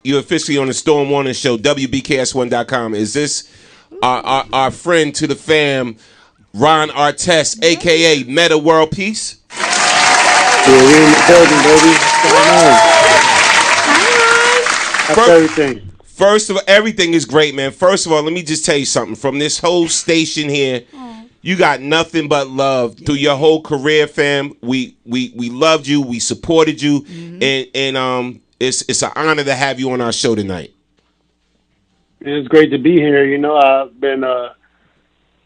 You're officially on the Storm Warner Show, WBKS1.com. Is this our friend to the fam, Ron Artest, a.k.a. Metta World Peace? Yeah, we're in the building, baby. What's going on? How's everything? First of all, everything is great, man. First of all, let me just tell you something. From this whole station here, you got nothing but love through your whole career, fam. We loved you, we supported you, and it's an honor to have you on our show tonight. It's great to be here. You know, I've been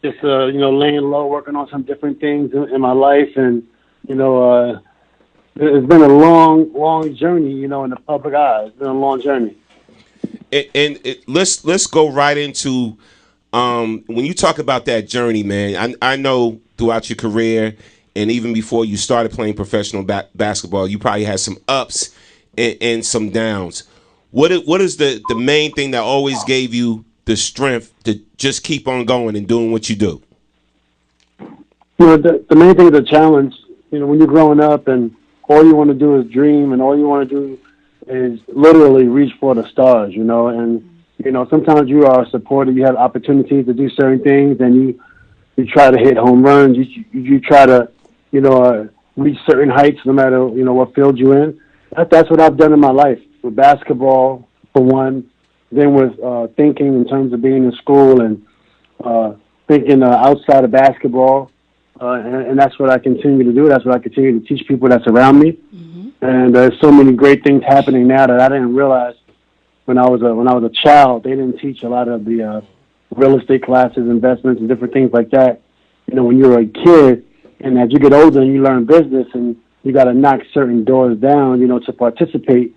just laying low, working on some different things in my life, and it's been a long journey. In the public eye, it's been a long journey. Let's go right into when you talk about that journey, man. I know throughout your career and even before you started playing professional basketball, you probably had some ups and some downs. What is the main thing that always gave you the strength to just keep on going and doing what you do? The main thing is a challenge. When you're growing up and all you want to do is dream and all you want to do is literally reach for the stars, and sometimes you are supported, you have opportunities to do certain things, and you try to hit home runs, you try to reach certain heights no matter what field you're in. That's what I've done in my life with basketball, for one, then with thinking in terms of being in school and thinking outside of basketball, and that's what I continue to do. That's what I continue to teach people that's around me. And there's so many great things happening now that I didn't realize when I was a child. They didn't teach a lot of the real estate classes, investments, and different things like that. When you're a kid, and as you get older and you learn business, and you got to knock certain doors down, to participate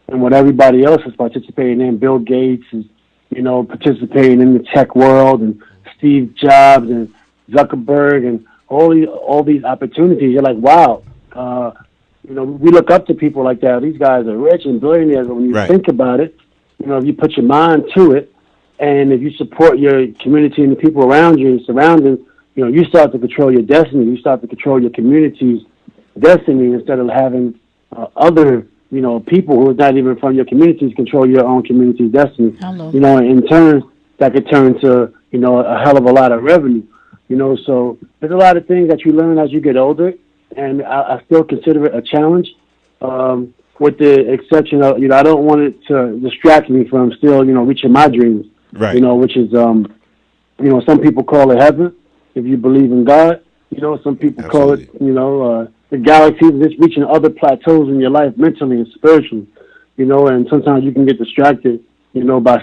in what everybody else is participating in. Bill Gates is, participating in the tech world, and Steve Jobs and Zuckerberg and all these opportunities. You're like, wow. We look up to people like that. These guys are rich and billionaires. But when you think about it, if you put your mind to it, and if you support your community and the people around you and surroundings, you start to control your destiny. You start to control your community's destiny instead of having other, people who are not even from your communities control your own community's destiny. In turn, that could turn to, a hell of a lot of revenue. So there's a lot of things that you learn as you get older, and I still consider it a challenge, with the exception of, I don't want it to distract me from still, reaching my dreams, which is, some people call it heaven if you believe in God. Some people call it, the galaxies, just reaching other plateaus in your life mentally and spiritually, and sometimes you can get distracted, by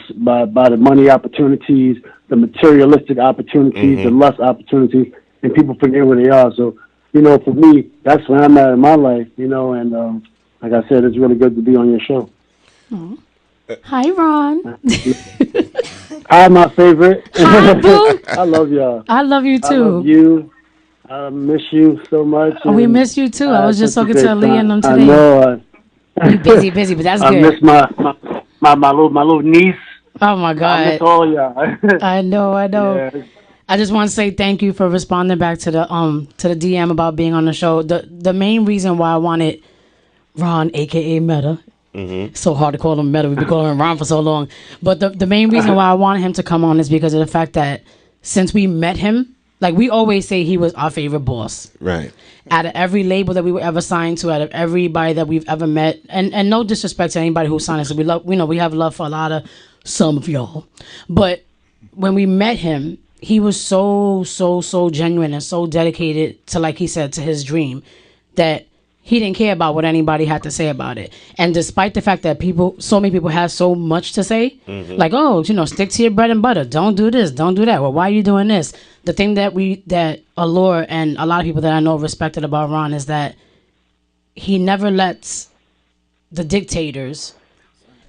the money opportunities, the materialistic opportunities, the lust opportunities, and people forget where they are. So, for me, that's where I'm at in my life, and like I said, it's really good to be on your show. Hi, Ron. Hi, my favorite. Hi, boo. I love y'all. I love you, too. I love you. I miss you so much. We miss you, too. I was just talking to Aaliyah and them today. I know. You're busy, but that's good. I miss my little niece. Oh, my God. I miss all y'all. I know. Yeah. I just want to say thank you for responding back to the DM about being on the show. The main reason why I wanted Ron, a.k.a. Metta. It's so hard to call him Metta. We've been calling him Ron for so long. But the main reason why I wanted him to come on is because of the fact that since we met him, like we always say he was our favorite boss. Right. Out of every label that we were ever signed to, out of everybody that we've ever met, and no disrespect to anybody who signed us. We love, we have love for some of y'all. But when we met him, he was so genuine and so dedicated to, like he said, to his dream, that he didn't care about what anybody had to say about it. And despite the fact that so many people have so much to say, like, oh, stick to your bread and butter. Don't do this. Don't do that. Well, why are you doing this? The thing that Allure and a lot of people that I know respected about Ron is that he never lets the dictators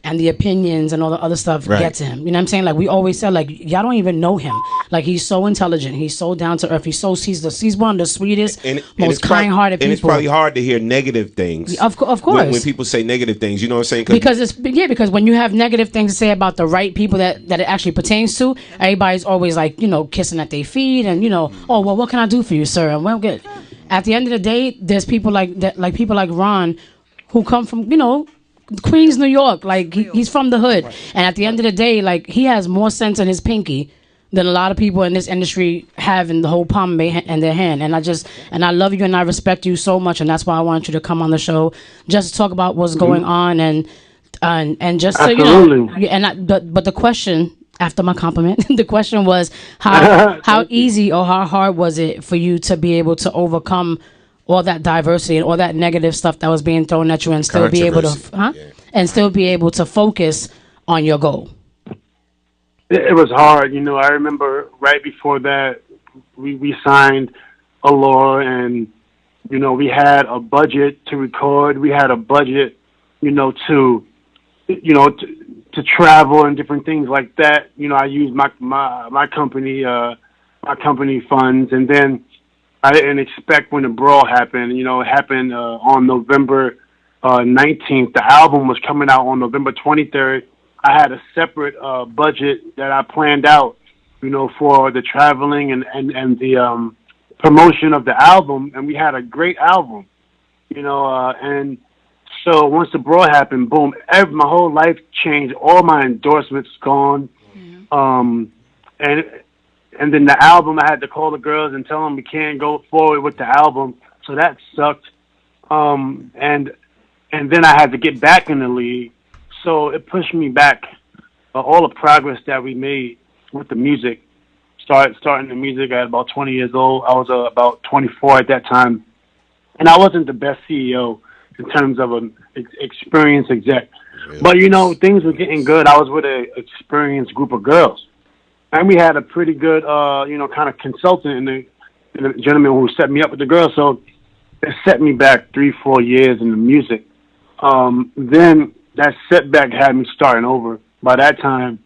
and the opinions and all the other stuff get to him. You know what I'm saying? Like we always said, like y'all don't even know him. Like he's so intelligent, he's so down to earth, he's one of the sweetest, most kind-hearted people. And it's probably hard to hear negative things. Of course. When people say negative things, you know what I'm saying? Because when you have negative things to say about the right people that it actually pertains to, everybody's always like, kissing at their feet and oh well, what can I do for you, sir? And well, good. At the end of the day, there's people like that, like people like Ron, who come from Queens, New York. Like he's from the hood, and at the end of the day, like he has more sense in his pinky than a lot of people in this industry have in the whole palm in their hand. And I love you and I respect you so much, and that's why I want you to come on the show just to talk about what's going on and just so you know. But the question after my compliment, the question was how easy or how hard was it for you to be able to overcome all that diversity and all that negative stuff that was being thrown at you and still be able to and still be able to focus on your goal? It was hard. You know, I remember right before that, we signed Allure, and, you know, we had a budget to record. We had a budget, you know, to travel and different things like that. You know, I used my company funds, and then I didn't expect when the brawl happened. You know, it happened on November 19th. The album was coming out on November 23rd. I had a separate budget that I planned out, you know, for the traveling and the promotion of the album, and we had a great album, you know, and so once the brawl happened, boom, my whole life changed. All my endorsements gone, and then the album, I had to call the girls and tell them we can't go forward with the album, so that sucked, and then I had to get back in the league. So it pushed me back. All the progress that we made with the music, starting the music at about 20 years old. I was about 24 at that time, and I wasn't the best CEO in terms of an experienced exec. Really? But, you know, things were getting good. I was with an experienced group of girls, and we had a pretty good, you know, kind of consultant in the gentleman who set me up with the girls. So it set me back 3-4 years in the music. Then that setback had me starting over. By that time,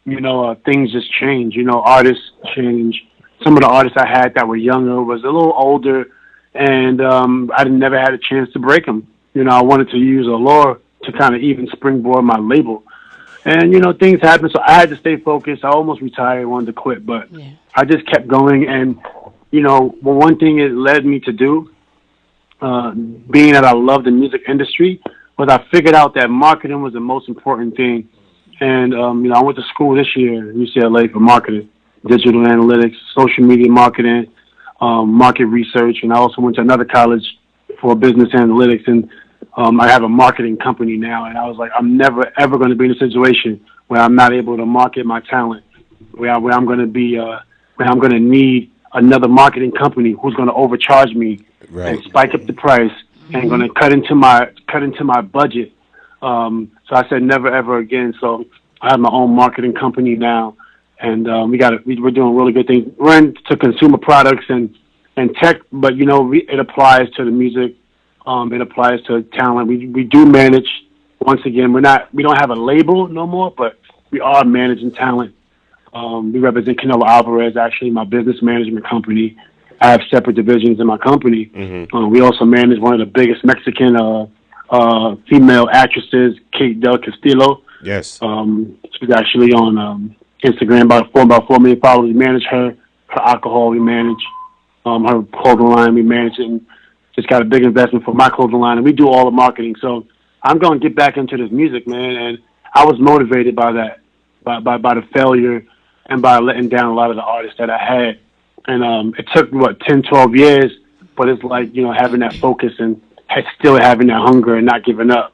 you know, things just changed. You know, artists changed. Some of the artists I had that were younger was a little older, and I never had a chance to break them. You know, I wanted to use Allure to kind of even springboard my label. And, you know, things happened, so I had to stay focused. I almost retired, wanted to quit, but I just kept going. And, you know, one thing it led me to do, being that I love the music industry, was I figured out that marketing was the most important thing. And, you know, I went to school this year at UCLA for marketing, digital analytics, social media marketing, market research. And I also went to another college for business analytics. And I have a marketing company now. And I was like, I'm never, ever going to be in a situation where I'm not able to market my talent, where I'm going to be, where I'm going to need another marketing company who's going to overcharge me and spike up the price and going to cut into my budget. So I said never ever again. So I have my own marketing company now, and we're doing really good things. We're into consumer products and tech, but you know it applies to the music. It applies to talent. We do manage. Once again, we don't have a label no more, but we are managing talent. We represent Canelo Alvarez, actually, my business management company. I have separate divisions in my company. We also manage one of the biggest Mexican female actresses, Kate Del Castillo. Yes. She's actually on Instagram, about 4 million followers. We manage her alcohol. We manage her clothing line. We manage it, and just got a big investment for my clothing line, and we do all the marketing. So I'm going to get back into this music, man, and I was motivated by that, by the failure and by letting down a lot of the artists that I had. And it took, 10, 12 years, but it's like, you know, having that focus and still having that hunger and not giving up.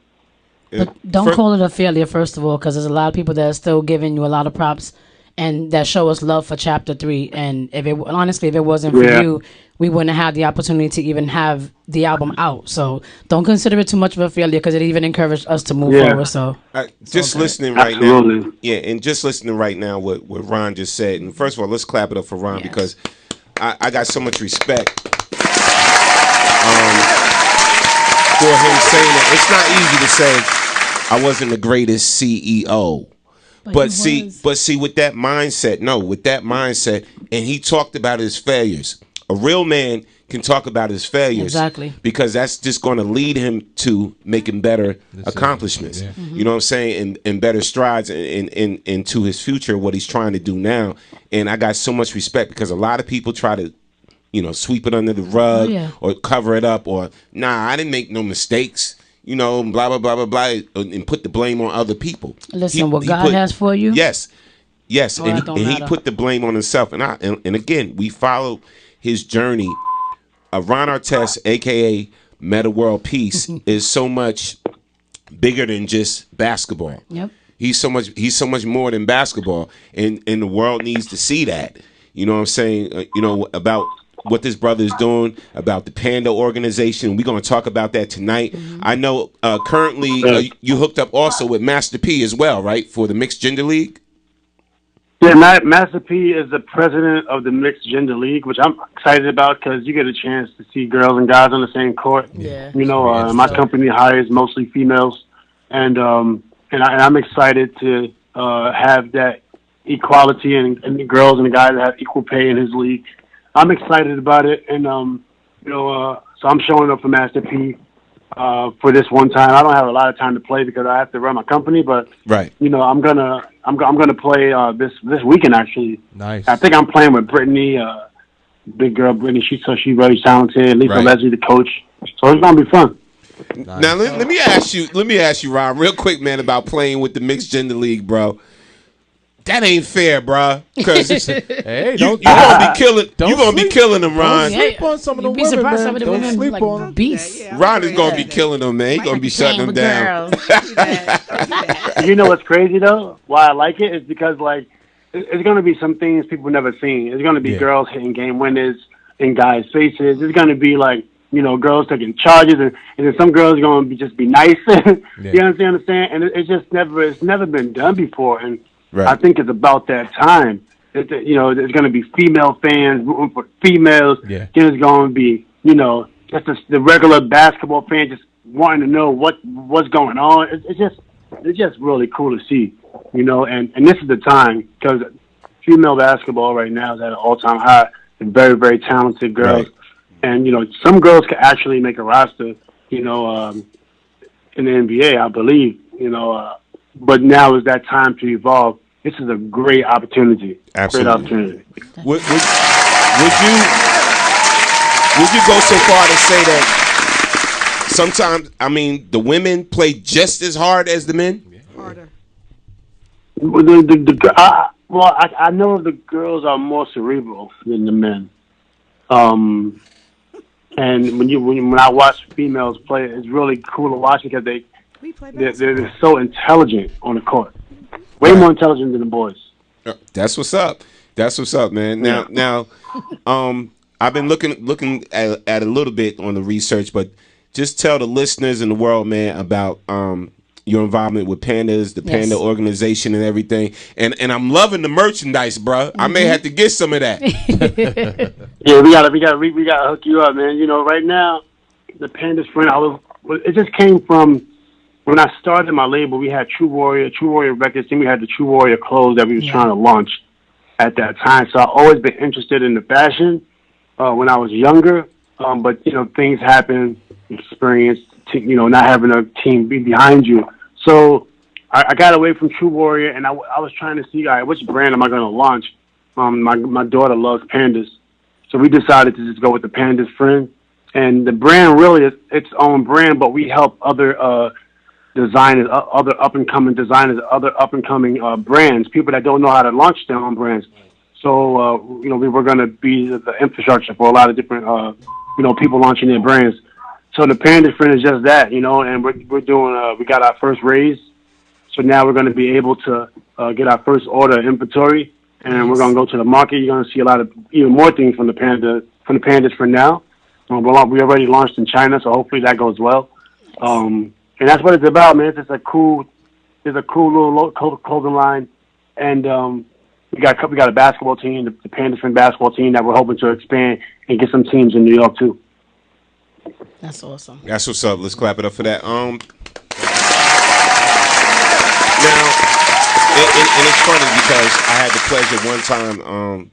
But don't call it a failure, first of all, because there's a lot of people that are still giving you a lot of props and that show us love for Chapter 3. And honestly, if it wasn't for you, we wouldn't have the opportunity to even have the album out. So don't consider it too much of a failure, because it even encouraged us to move forward. So just listening right now, and just listening right now what Ron just said. And first of all, let's clap it up for Ron, because I got so much respect for him saying that. It's not easy to say I wasn't the greatest CEO. But see, with that mindset, and he talked about his failures. A real man can talk about his failures, exactly, because that's just going to lead him to making better accomplishments. You know what I'm saying, and better strides into his future, what he's trying to do now. And I got so much respect, because a lot of people try to, you know, sweep it under the rug or cover it up, or I didn't make no mistakes. you know, blah blah blah blah blah, and put the blame on other people. Listen, what God has for you. Yes, Oh, and that don't he matter. put the blame on himself. And again, we followed his journey. Ron Artest, aka Metta World Peace, is so much bigger than just basketball. Yep. He's so much more than basketball, and the world needs to see that. You know what I'm saying? You know about what this brother is doing, about the Panda organization. We're going to talk about that tonight. I know currently you hooked up also with Master P as well, right, for the Mixed Gender League? Yeah, Master P is the president of the Mixed Gender League, which I'm excited about because you get a chance to see girls and guys on the same court. Yeah. You know, my company hires mostly females, and I'm excited to have that equality and the girls and the guys have equal pay in his league. I'm excited about it, and so I'm showing up for Master P for this one time. I don't have a lot of time to play because I have to run my company, but Right. you know, I'm gonna play this weekend actually. Nice. I think I'm playing with Brittany, big girl Brittany. She's really talented. Lisa Right. Leslie, the coach. So it's gonna be fun. Nice. Now let me ask you, Ron, real quick, man, about playing with the Mixed Gender League, bro. That ain't fair, bro. Because Hey, you don't gonna be killing. Don't You gonna be sleep. killing them, Ron. Yeah. sleep on some of the You'd be women, surprised man. some of the Don't women sleep like on them. beasts. Ron is gonna be killing them, man. He gonna be shutting them down. You know what's crazy though? Why I like it is because like it's gonna be some things people never seen. It's gonna be Yeah. girls hitting game winners in guys' faces. It's gonna be like, you know, girls taking charges, and then some girls are gonna just be nice. You understand? And it's never been done before. And Right. I think it's about that time. You know, there's gonna be female fans rooting for females. Yeah. Then there's gonna be, you know, just the regular basketball fan just wanting to know what's going on. It's just really cool to see, you know. And this is the time because female basketball right now is at an all-time high. And very, very talented girls. Right. And, you know, some girls can actually make a roster, you know, in the NBA, I believe, you know. But now is that time to evolve. This is a great opportunity. Absolutely. Great opportunity. Would you go so far to say that sometimes, I mean, the women play just as hard as the men? Harder. I know the girls are more cerebral than the men. And when I watch females play, it's really cool to watch because We play basketball. they're so intelligent on the court. Way more intelligent than the boys. That's what's up. That's what's up, man. Now, I've been looking at a little bit on the research, but just tell the listeners in the world, man, about your involvement with Pandas, the Panda organization, and everything. And I'm loving the merchandise, bro. I may have to get some of that. Yeah, we gotta hook you up, man. You know, right now, the Pandas friend, it just came from when I started my label. We had True Warrior Records, and we had the True Warrior clothes that we was trying to launch at that time. So I've always been interested in the fashion when I was younger. But you know, things happen, experience, you know, not having a team be behind you. So I got away from True Warrior, and I was trying to see, all right, which brand am I going to launch? My daughter loves Pandas. So we decided to just go with the Pandas friend. And the brand really is its own brand, but we help other designers, other up-and-coming designers, other up-and-coming brands, people that don't know how to launch their own brands. So, you know, we were going to be the infrastructure for a lot of different, you know, people launching their brands. So the Pandas friend is just that, you know, and we're doing, we got our first raise. So now we're going to be able to get our first order inventory, and we're going to go to the market. You're going to see a lot of even more things from the Pandas for now. We already launched in China, so hopefully that goes well. And that's what it's about, man. It's just a cool little clothing line, and we got a basketball team, the Pandas friend basketball team that we're hoping to expand and get some teams in New York too. That's awesome. That's what's up. Let's clap it up for that. Now, and it's funny because I had the pleasure one time,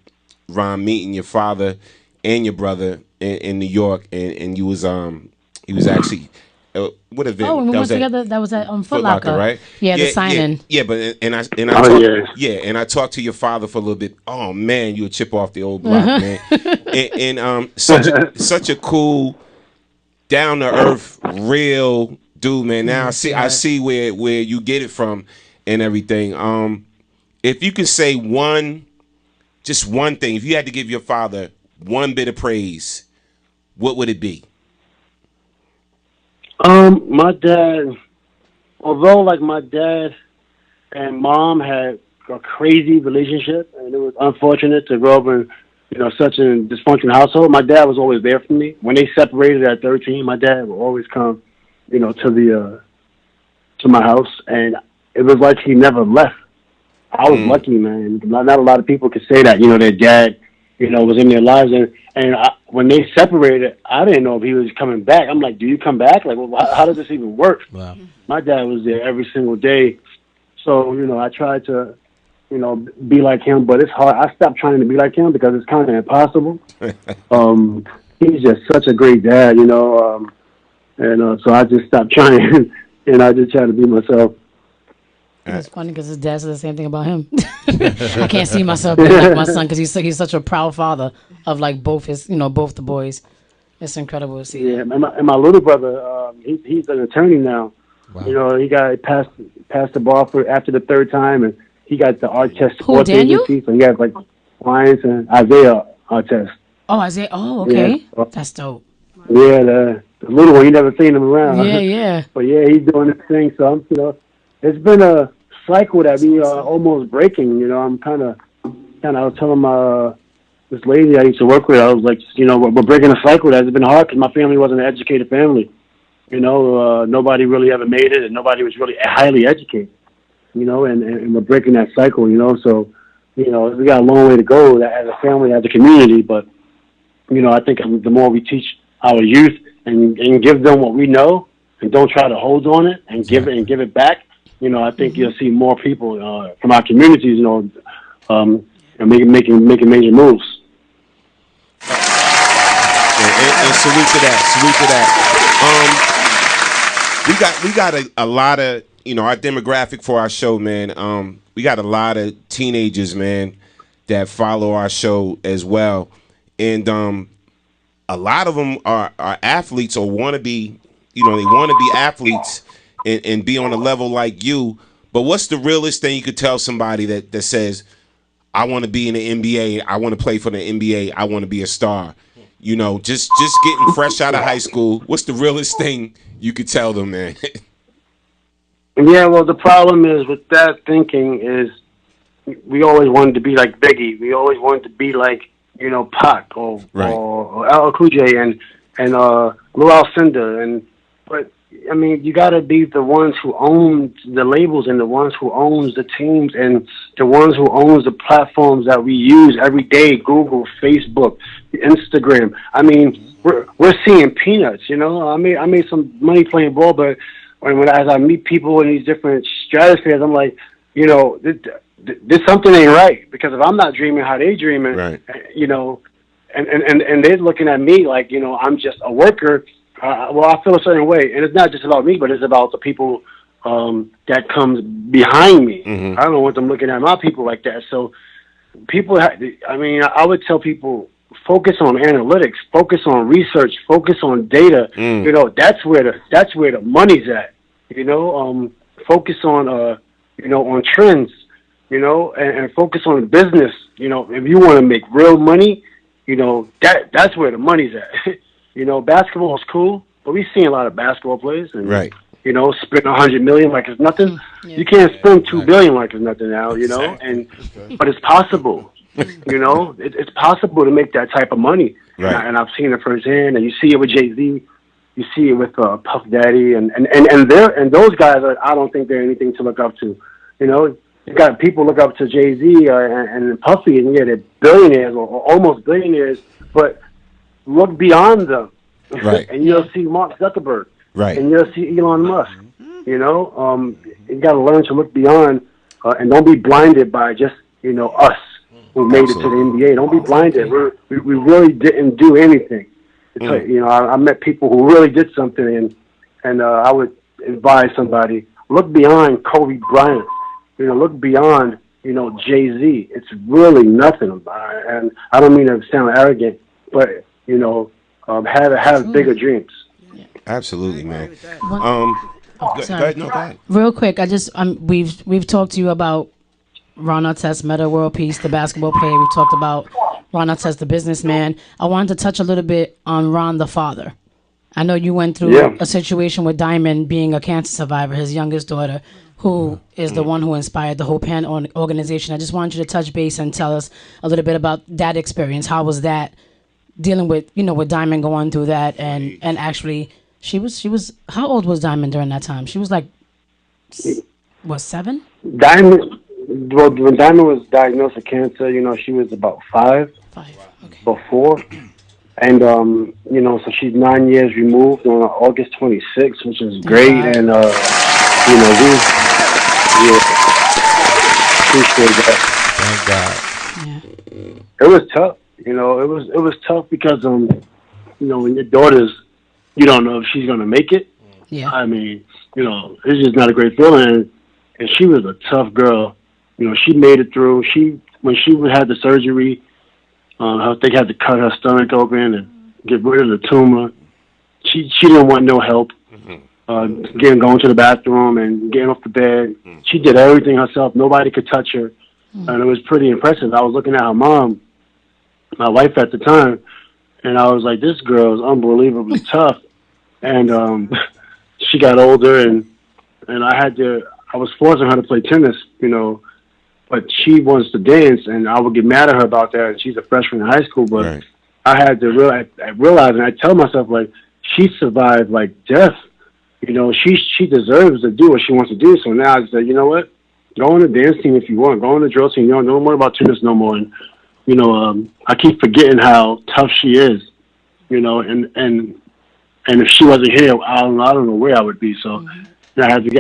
Ron, meeting your father and your brother in New York, and you was he was actually what event? Oh, when we That went was at together, that was at Foot Locker, right? Yeah, the signing. Yeah, but and I Oh, talked, yeah. and I talked to your father for a little bit. Oh man, you a chip off the old block, man. and such a cool, down to earth, real Dude, man, now I see where you get it from and everything. If you could say just one thing, if you had to give your father one bit of praise, what would it be? My dad, although like my dad and mom had a crazy relationship, and it was unfortunate to grow up in, such a dysfunctional household. My dad was always there for me. When they separated at 13, my dad would always come, to my house, and it was like he never left. I was lucky, man. Not a lot of people could say that, their dad, was in their lives. And when they separated, I didn't know if he was coming back. I'm like, do you come back? Like, well, how does this even work? Wow. My dad was there every single day. So, I tried to, be like him, but it's hard. I stopped trying to be like him because it's kind of impossible. He's just such a great dad, so I just stopped trying, and I just try to be myself. It's funny because his dad said the same thing about him. I can't see myself being like my son because he's such a proud father of like both the boys. It's incredible to see. Yeah, and my little brother, he's an attorney now. Wow. He got passed the bar for after the third time, and he got the Artest Who, sports Daniel? agency. So he has like clients and Isaiah Artest. Oh, Isaiah. Oh, okay. Yeah. That's dope. Yeah, the little one, you never seen him around. Yeah. But yeah, he's doing his thing. So I'm, it's been a cycle that we are almost breaking. I'm kind of. I was telling this lady I used to work with, I was like, we're breaking a cycle that's been hard because my family wasn't an educated family. Nobody really ever made it, and nobody was really highly educated. And we're breaking that cycle. So we got a long way to go as a family, as a community. But I think the more we teach our youth and give them what we know, and don't try to hold on it and give it back, I think you'll see more people from our communities, making major moves. And salute to that. We got a lot of our demographic for our show, man. We got a lot of teenagers, man, that follow our show as well, and a lot of them are athletes or want to be, they want to be athletes and be on a level like you. But what's the realest thing you could tell somebody that says, I want to be in the NBA, I want to play for the NBA, I want to be a star? Just getting fresh out of high school. What's the realest thing you could tell them, man? Yeah, well, the problem is with that thinking is we always wanted to be like Biggie. We always wanted to be like, Pac or Al Cool J and Lou Alcindor. But I mean, you got to be the ones who own the labels and the ones who owns the teams and the ones who owns the platforms that we use every day: Google, Facebook, Instagram. I mean, we're seeing peanuts. I made some money playing ball, but as I meet people in these different stratospheres, I'm like, this something ain't right, because if I'm not dreaming how they dreaming, right. And they're looking at me like, I'm just a worker. Well, I feel a certain way, and it's not just about me, but it's about the people that comes behind me. Mm-hmm. I don't want them looking at my people like that. So people, I would tell people, focus on analytics, focus on research, focus on data. That's where the money's at. Focus on on trends. And focus on the business. If you want to make real money, that's where the money's at. Basketball is cool, but we've seen a lot of basketball players, and right. spend $100 million like it's nothing. Yeah. You can't spend $2 billion like it's nothing now. But it's possible. It's possible to make that type of money. Right. And I've seen it firsthand, and you see it with Jay-Z, you see it with Puff Daddy, and those guys. I don't think they're anything to look up to. You got people look up to Jay-Z and Puffy, and they're billionaires or almost billionaires, but look beyond them, right? And you'll see Mark Zuckerberg, right? And you'll see Elon Musk. You got to learn to look beyond, and don't be blinded by just us who made it to the NBA. Don't be blinded. We really didn't do anything. I met people who really did something, and I would advise somebody, look beyond Kobe Bryant. Look beyond Jay-Z. It's really nothing about it. And I don't mean to sound arrogant, but have bigger dreams. Absolutely, man. Go Sorry. ahead, no, go ahead. Real quick, I just we've talked to you about Ron Artest, Metta World Peace, the basketball player. We've talked about Ron Artest, the businessman. I wanted to touch a little bit on Ron, the father. I know you went through a situation with Diamond being a cancer survivor, his youngest daughter, who is the one who inspired the whole PAN organization. I just wanted you to touch base and tell us a little bit about that experience. How was that dealing with, with Diamond going through that, and actually she was how old was Diamond during that time? She was like, what, 7? Diamond, well, when Diamond was diagnosed with cancer, she was about 5. 5. Okay. Or 4. And, so she's 9 years removed on August 26th, which is great. God. And, we appreciate that. Thank God. Yeah. It was tough. It was tough because, when your daughter's, you don't know if she's going to make it. Yeah. I mean, it's just not a great feeling. And she was a tough girl. She made it through. When she had the surgery, they had to cut her stomach open and get rid of the tumor. She didn't want no help. Going to the bathroom and getting off the bed. She did everything herself. Nobody could touch her. And it was pretty impressive. I was looking at her mom, my wife at the time, and I was like, this girl is unbelievably tough. And she got older, and I was forcing her to play tennis, but she wants to dance, and I would get mad at her about that. And she's a freshman in high school, but Right. I had to realize, and I tell myself, like, she survived like death. She deserves to do what she wants to do. So now I said, you know what? Go on the dance team if you want. Go on the drill team. Don't worry about tennis no more. And I keep forgetting how tough she is. And if she wasn't here, I don't know where I would be. So I had to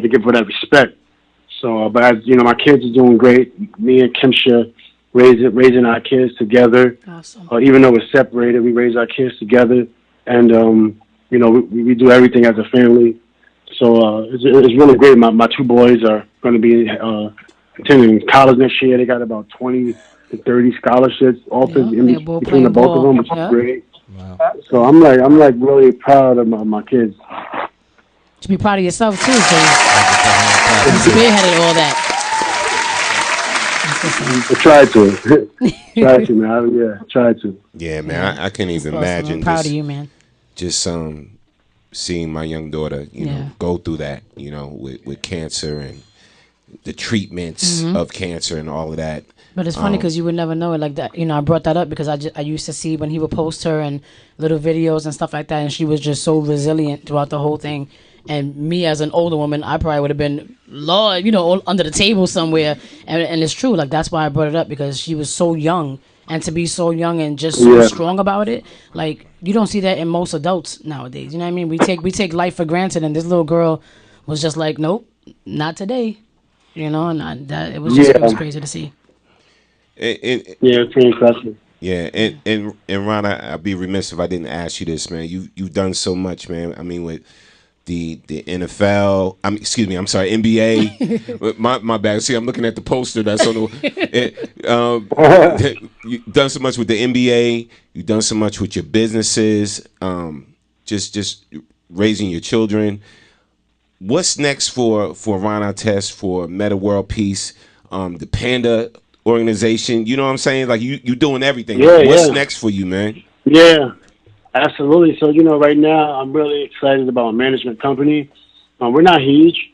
give her that respect. So, but as my kids are doing great. Me and Kimsha raising our kids together. Awesome. Even though we're separated, we raise our kids together, and we do everything as a family. So it's really great. My 2 boys are going to be attending college next year. They got about 20 to 30 scholarships, between the both of them, which is great. Wow. So I'm like really proud of my kids. You should be proud of yourself too, because you spearheaded all that. I tried to, man. Tried to. Yeah, man. I can't even Awesome. imagine. I'm proud of you, man. Just seeing my young daughter, go through that, with cancer and the treatments of cancer and all of that. But it's funny because you would never know it like that. I brought that up because I used to see when he would post her and little videos and stuff like that, and she was just so resilient throughout the whole thing. And me as an older woman, I probably would have been, Lord, under the table somewhere. And it's true. Like, that's why I brought it up, because she was so young. And to be so young and just so strong about it, like, you don't see that in most adults nowadays. You know what I mean? We take life for granted, and this little girl was just like, nope, not today. And it was crazy to see. It's pretty impressive. Yeah, and Ron, I'd be remiss if I didn't ask you this, man. You've done so much, man. I mean, with the NFL, I'm sorry, NBA. my bad. See, I'm looking at the poster that's on the. You've done so much with the NBA. You've done so much with your businesses. Just raising your children. What's next for Ron Artest, for Metta World Peace, the Panda organization? You know what I'm saying? Like, you doing everything. What's next for you, man? Yeah. Absolutely. So, right now I'm really excited about a management company. We're not huge,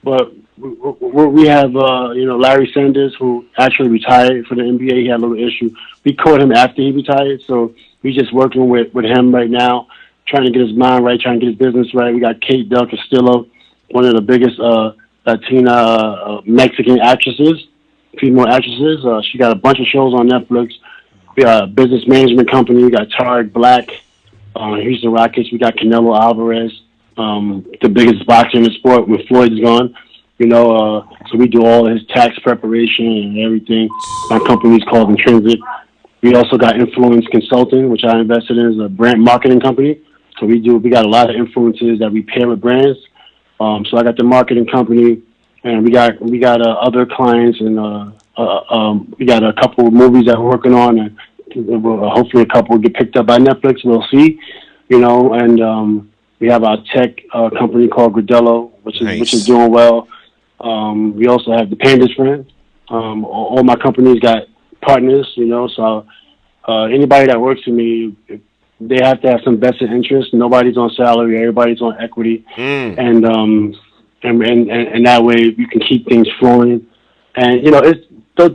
but we have, Larry Sanders, who actually retired for the NBA. He had a little issue. We caught him after he retired, so we're just working with him right now, trying to get his mind right, trying to get his business right. We got Kate Del Castillo, one of the biggest Latina Mexican actresses, female actresses. She got a bunch of shows on Netflix. We got a business management company. We got Tarek Black, Houston Rockets. We got Canelo Alvarez, the biggest boxer in the sport when Floyd's gone. So we do all his tax preparation and everything. My company's called Intrinsic. We also got Influence Consulting, which I invested in as a brand marketing company. So we got a lot of influencers that we pair with brands. So I got the marketing company, and we got other clients, and we got a couple of movies that we're working on, and hopefully a couple will get picked up by Netflix. We'll see, and We have our tech company called Gradello, which is Nice. doing well. We also have the Pandas friend. All my companies got partners, you know. So anybody that works for me, they have to have some vested interest. Nobody's on salary. Everybody's on equity, Mm. and that way you can keep things flowing. And you know, it's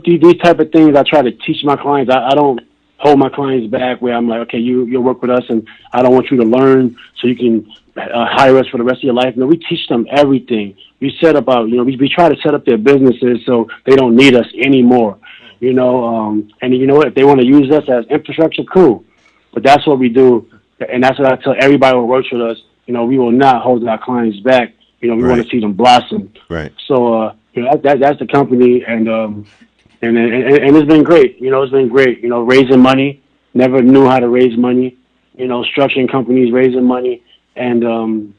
these type of things I try to teach my clients. I don't hold my clients back where I'm like, okay, you'll work with us, and I don't want you to learn so you can hire us for the rest of your life. No, we teach them everything. We set up we try to set up their businesses so they don't need us anymore. You know, and you know what? If they want to use us as infrastructure, cool. But that's what we do, and that's what I tell everybody who works with us. You know, we will not hold our clients back. You know, we want Right. to see them blossom. Right. So, you know, that's the company, and it's been great. You know, it's been great. You know, raising money. Never knew how to raise money. You know, structuring companies, raising money, and you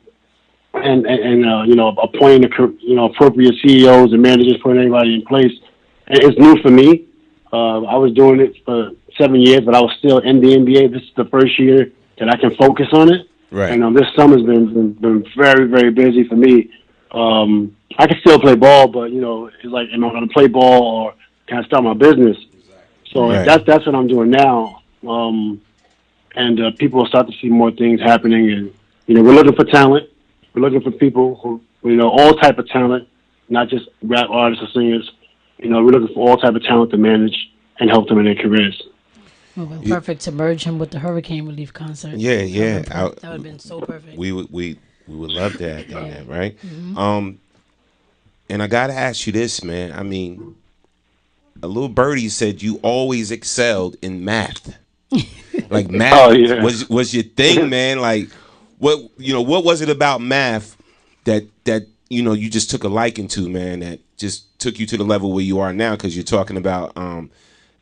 know, appointing appropriate CEOs and managers, putting everybody in place. And it's new for me. I was doing it for 7 years, but I was still in the NBA. This is the first year that I can focus on it. Right. And this summer's been very, very busy for me. I can still play ball, but you know, it's like, am I going to play ball or can I start my business? So Right. that's what I'm doing now. And people will start to see more things happening. And you know, we're looking for talent. We're looking for people who, you know, all type of talent, not just rap artists or singers. You know, we're looking for all type of talent to manage and help them in their careers. Well, perfect to merge him with the hurricane relief concert. Yeah, yeah. That would have been so perfect. We would love to have done that, right? Mm-hmm. And I gotta ask you this, man. I mean, a little birdie said you always excelled in math. Like math Oh, yeah. was your thing, man. Like what was it about math that you just took a liking to, man, that just took you to the level where you are now? Because you're talking about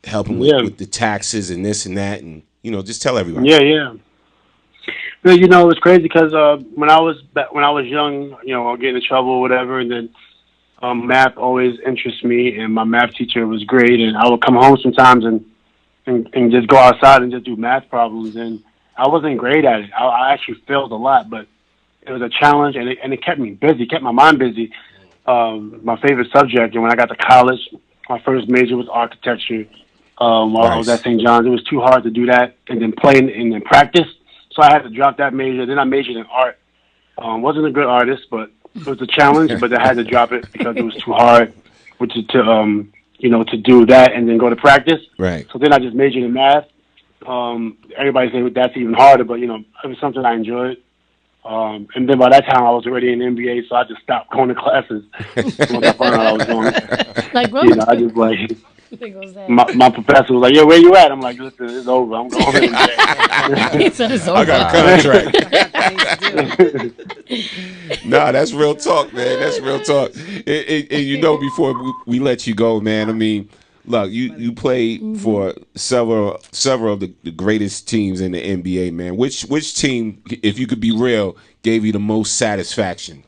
helping Yeah. with the taxes and this and that, and just tell everybody. Yeah. Well, you know, it's crazy because when I was young, you know, I'll get in trouble or whatever, and then math always interests me, and my math teacher was great, and I would come home sometimes and just go outside and just do math problems, and I wasn't great at it. I actually failed a lot, but it was a challenge, and it kept me busy, kept my mind busy. My favorite subject, and when I got to college, my first major was architecture. While I was Nice. at St. John's, it was too hard to do that and then play and then practice. So I had to drop that major. Then I majored in art. Wasn't a good artist, but it was a challenge. But I had to drop it because it was too hard, which is to do that and then go to practice. Right. So then I just majored in math. Everybody say that's even harder, but you know, it was something I enjoyed. And then by that time I was already in the NBA, so I just stopped going to classes once I found out I was going. Like, You know, I just like. There goes that. My professor was like, "Yo, where you at?" I'm like, "Listen, it's over. I'm going to the NBA." He said it's over. I got a contract. Things to do. Nah, that's real talk, man. That's real talk. And before we let you go, man, I mean, look, you played for several of the greatest teams in the NBA, man. Which team, if you could be real, gave you the most satisfaction?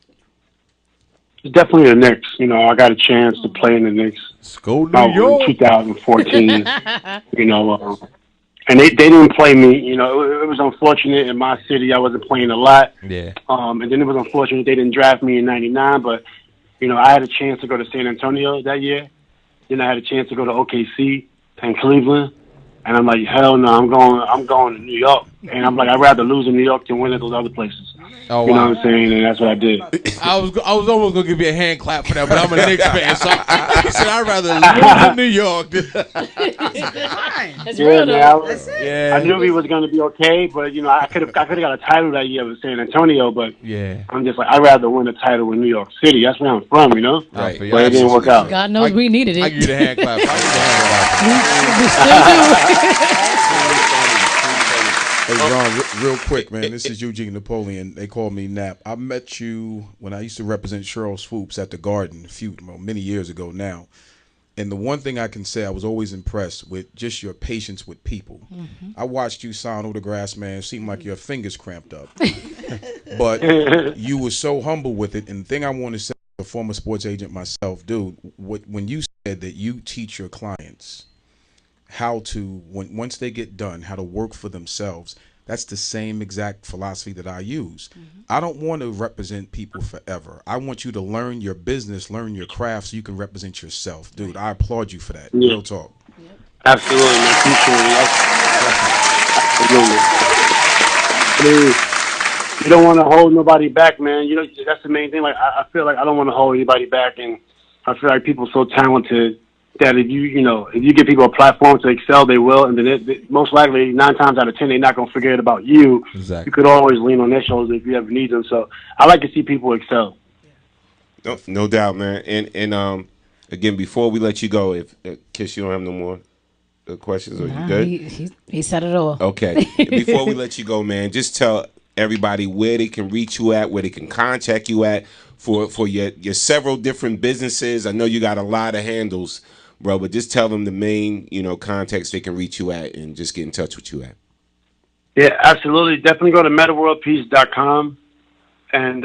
It's definitely the Knicks. You know, I got a chance to play in the Knicks. Let's go Oh, New York. in 2014. You know, and they didn't play me. You know, it was unfortunate in my city. I wasn't playing a lot. Yeah. And then it was unfortunate they didn't draft me in '99. But you know, I had a chance to go to San Antonio that year. Then I had a chance to go to OKC and Cleveland. And I'm like, hell no, I'm going to New York. And I'm like, I'd rather lose in New York than win at those other places. Oh, You know wow. what I'm saying? And that's what I did. I was almost gonna give you a hand clap for that, but I'm a Knicks fan, so he said I'd rather live in New York. It's Yeah, real man. though. Yeah. I knew he was going to be okay, but you know, I could have got a title that year with San Antonio, but Yeah. I'm just like, I'd rather win a title in New York City. That's where I'm from, you know. Right. for you. But it didn't work out. God knows we needed I it. give you the hand clap. I give you the hand clap. We still do. Hey, Ron, real quick, man. This is Eugene Napoleon. They call me Nap. I met you when I used to represent Cheryl Swoops at the Garden many years ago now. And the one thing I can say, I was always impressed with just your patience with people. I watched you sign autographs, man. It seemed like your fingers cramped up. But you were so humble with it. And the thing I want to say, as a former sports agent myself, dude, when you said that you teach your clients how to, once they get done, how to work for themselves, That's the same exact philosophy that I use. I don't want to represent people forever. I want you to learn your business, learn your craft, so you can represent yourself. Dude, I applaud you for that. Yeah. Real talk. Absolutely, man. Appreciate it. Absolutely. You don't want to hold nobody back, man. You know, that's the main thing. Like, I feel like I don't want to hold anybody back, and I feel like people are so talented that if you give people a platform to excel, they will, and then most likely 9 times out of 10 they're not going to forget about you. Exactly. You could always lean on their shoulders if you ever need them. So I like to see people excel. No doubt, man. And again, before we let you go, if Kiss, you don't have no more questions, or you good? He said it all. Okay. Before we let you go, man, just tell everybody where they can reach you at, where they can contact you at for your several different businesses. I know you got a lot of handles, bro, but just tell them the main, contacts they can reach you at and just get in touch with you at. Yeah, absolutely. Definitely go to metaworldpeace.com and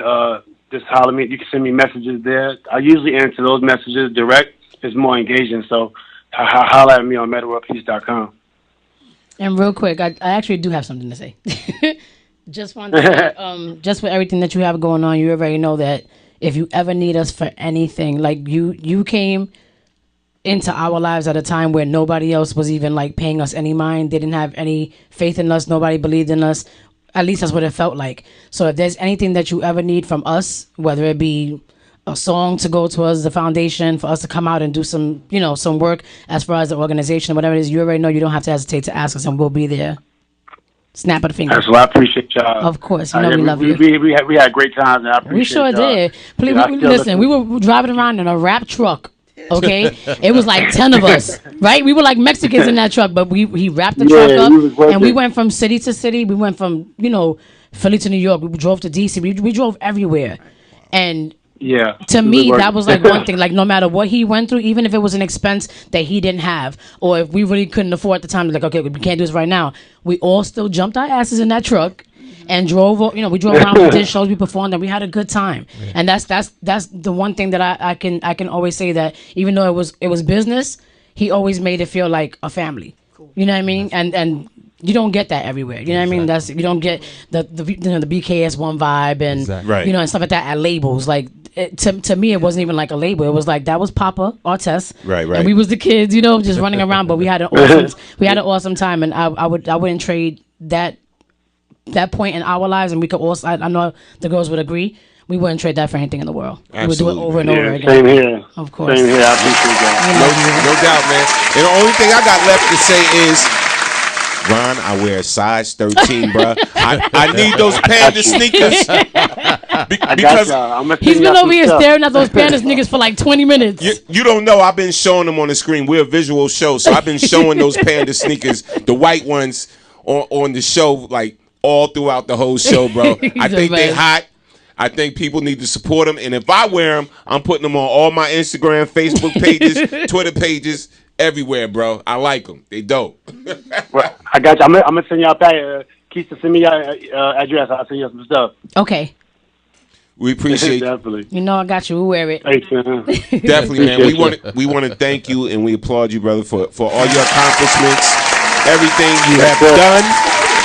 just holler me. You can send me messages there. I usually answer those messages direct. It's more engaging, so holler at me on metaworldpeace.com. And real quick, I actually do have something to say. Just want to, just for everything that you have going on, you already know that if you ever need us for anything, like you came into our lives at a time where nobody else was even like paying us any mind. They didn't have any faith in us. Nobody believed in us. At least that's what it felt like. So if there's anything that you ever need from us, whether it be a song to go towards the foundation, for us to come out and do some, some work as far as the organization, whatever it is, you already know you don't have to hesitate to ask us, and we'll be there. Snap of the finger. That's what I appreciate y'all. Of course, we love you. We had great times, and I appreciate We sure y'all. did. Please, listen, we were driving around in a wrap truck. Okay, it was like 10 of us, right? We were like Mexicans in that truck, but he wrapped the truck up, and we went from city to city. We went from Philly to New York. We drove to DC. We drove everywhere, and to me that was like one thing. Like no matter what he went through, even if it was an expense that he didn't have, or if we really couldn't afford at the time, like okay, we can't do this right now. We all still jumped our asses in that truck and drove. We drove around, we did shows, we performed, and we had a good time. Yeah. And that's the one thing that I can always say, that even though it was business, he always made it feel like a family. Cool. You know what I mean? And you don't get that everywhere. You know what I mean? You don't get the BKS1 vibe and and stuff like that at labels. Like to me, it wasn't even like a label. It was like that was Papa Artest, right, and we was the kids, just running around. But we had an awesome time, and I wouldn't trade that point in our lives. And we could also, I know the girls would agree, we wouldn't trade that for anything in the world. Absolutely. We would do it over and over again. Same here. Of course. Same here. I appreciate that. No doubt, man. And the only thing I got left to say is, Ron, I wear a size 13, bro. I need those Panda sneakers. Because he's been over here staring at those Panda sneakers for like 20 minutes. You don't know, I've been showing them on the screen. We're a visual show, so I've been showing those Panda sneakers, the white ones, on the show, like all throughout the whole show, bro. I think they hot. I think people need to support them. And if I wear them, I'm putting them on all my Instagram, Facebook pages, Twitter pages, everywhere, bro. I like them. They dope. Well, I got you. I'm going to send y'all back. Keith, send me your address. I'll send you some stuff. Okay. We appreciate Definitely. I got you. We'll wear it. Thanks, man. Definitely, man. We want to thank you, and we applaud you, brother, for all your accomplishments, everything you have done,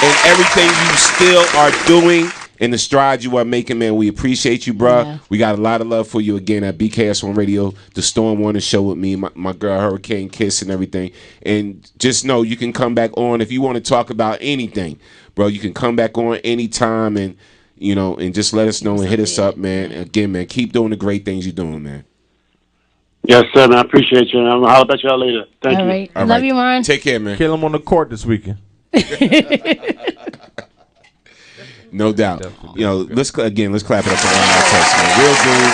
and everything you still are doing. And the strides you are making, man, we appreciate you, bro. Yeah. We got a lot of love for you again at BKS1 Radio, the Storm Warner Show with me, my girl Hurricane Kiss and everything. And just know you can come back on if you want to talk about anything, bro. You can come back on anytime and and just let us know and hit us up, man. Again, man, keep doing the great things you're doing, man. Yes, sir, man. I appreciate you. I'm gonna holler at y'all later. Thank you. Right. Love you, Ron. Take care, man. Kill him on the court this weekend. No doubt. Definitely. Let's clap it up for Artest, man. Real dude.